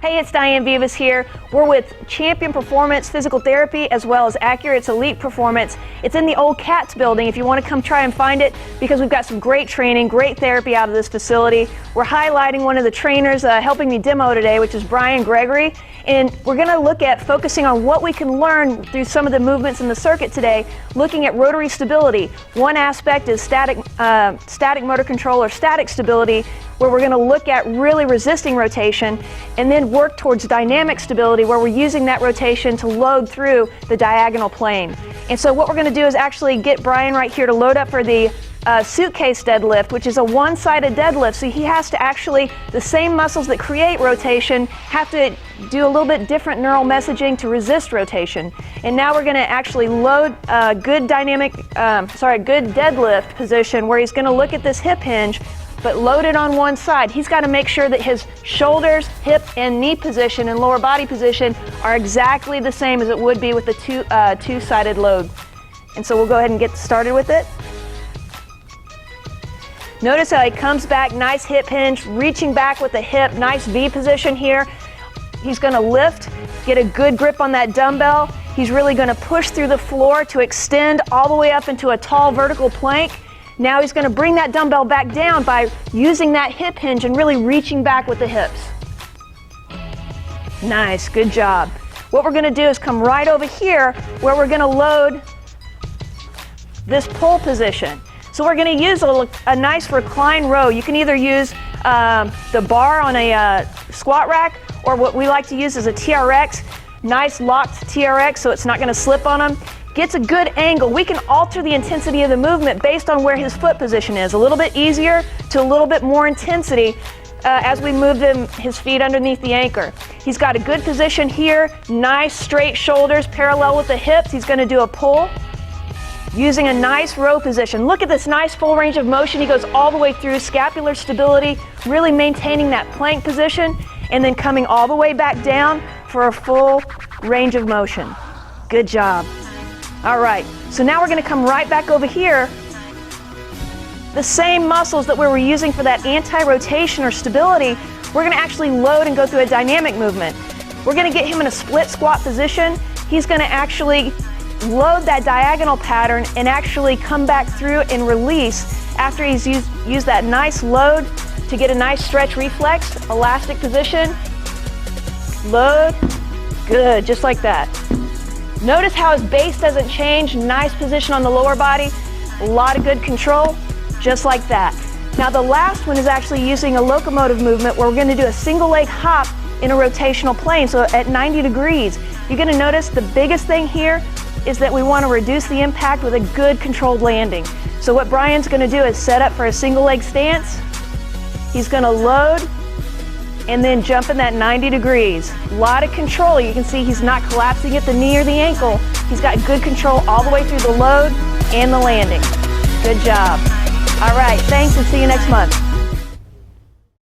Hey, it's Diane Vivas here. We're with Champion Performance Physical Therapy as well as Accurate's Elite Performance. It's in the old CATS building if you want to come try and find it, because we've got some great training, great therapy out of this facility. We're highlighting one of the trainers helping me demo today, which is GREGORY, and we're going to look at focusing on what we can learn through some of the movements in the circuit today, looking at rotary stability. One aspect is static motor control or static stability, where we're going to look at really resisting rotation, and then work towards dynamic stability, where we're using that rotation to load through the diagonal plane. And so what we're going to do is actually get Brian right here to load up for the suitcase deadlift, which is a one-sided deadlift. So he has to actually, the same muscles that create rotation have to do a little bit different neural messaging to resist rotation. And now we're going to actually load a good deadlift position where he's going to look at this hip hinge, but load it on one side. He's got to make sure that his shoulders, hip, and knee position and lower body position are exactly the same as it would be with the two-sided load. And so we'll go ahead and get started with it. Notice how he comes back, nice hip hinge, reaching back with the hip, nice V position here. He's going to lift, get a good grip on that dumbbell. He's really going to push through the floor to extend all the way up into a tall vertical plank. Now he's going to bring that dumbbell back down by using that hip hinge and really reaching back with the hips. Nice, good job. What we're going to do is come right over here where we're going to load this pull position. So we're going to use a nice recline row. You can either use the bar on a squat rack, or what we like to use is a TRX, nice locked TRX so it's not going to slip on him. Gets a good angle. We can alter the intensity of the movement based on where his foot position is. A little bit easier to a little bit more intensity as we move his feet underneath the anchor. He's got a good position here, nice straight shoulders parallel with the hips. He's going to do a pull using a nice row position. Look at this nice full range of motion. He goes all the way through, scapular stability, really maintaining that plank position, and then coming all the way back down for a full range of motion. Good job. All right, so now we're going to come right back over here. The same muscles that we were using for that anti-rotation or stability, we're going to actually load and go through a dynamic movement. We're going to get him in a split squat position. He's going to actually load that diagonal pattern and actually come back through and release after he's used that nice load to get a nice stretch reflex, elastic position. Load, good, just like that. Notice how his base doesn't change, nice position on the lower body, a lot of good control, just like that. Now the last one is actually using a locomotive movement where we're going to do a single leg hop in a rotational plane, so at 90 degrees. You're going to notice the biggest thing here is that we want to reduce the impact with a good controlled landing. So what Brian's going to do is set up for a single leg stance. He's going to load and then jump in that 90 degrees. A lot of control. You can see he's not collapsing at the knee or the ankle. He's got good control all the way through the load and the landing. Good job. All right, thanks and see you next month.